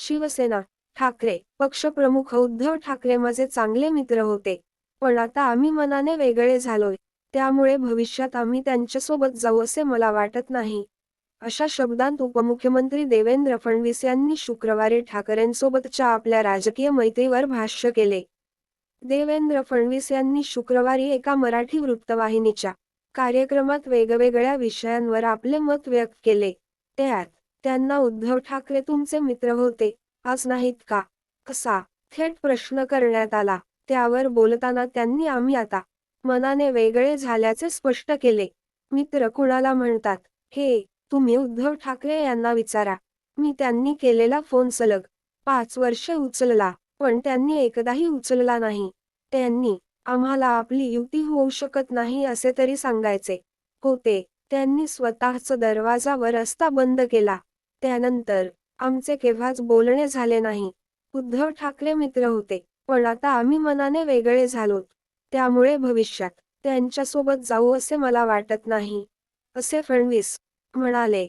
शिवसेना ठाकरे पक्षप्रमुख उद्धव ठाकरे माझे चांगले मित्र होते. पण आता आम्ही मनाने वेगळे झालोय. त्यामुळे भविष्यात आम्ही त्यांच्यासोबत जाऊ असे मला वाटत नाही. अशा शब्दांत उपमुख्यमंत्री देवेंद्र फडणवीस यांनी शुक्रवारी ठाकरेंसोबतच्या आपल्या राजकीय मैत्रीवर भाष्य केले. देवेंद्र फडणवीस यांनी शुक्रवारी एका मराठी वृत्तवाहिनीच्या कार्यक्रमात वेगवेगळ्या विषयांवर आपले मत व्यक्त केले. त्यात त्यांना उद्धव ठाकरे तुमचे मित्र होते, आज नाहीत का? असा थेट प्रश्न करण्यात आला. त्यावर बोलताना त्यांनी आम्ही आता मनाने वेगळे झाल्याचे स्पष्ट केले. मित्र कुणाला म्हणतात हे तुम्ही उद्धव ठाकरे यांना विचारा. मी त्यांनी केलेला फोन सलग 5 वर्षे उचलला, पण त्यांनी एकदाही उचलला नाही. त्यांनी आम्हाला आपली युती होऊ शकत नाही असे तरी सांगायचे होते. त्यांनी स्वतःच दरवाजा व रस्ता बंद केला. त्यानंतर आमचे केव्हाच बोलणे झाले नाही. उद्धव ठाकरे मित्र होते, पण आता आम्ही मनाने वेगळे झालोत. त्यामुळे भविष्यात त्यांच्यासोबत जाऊ असे मला वाटत नाही, असे फडणवीस म्हणाले.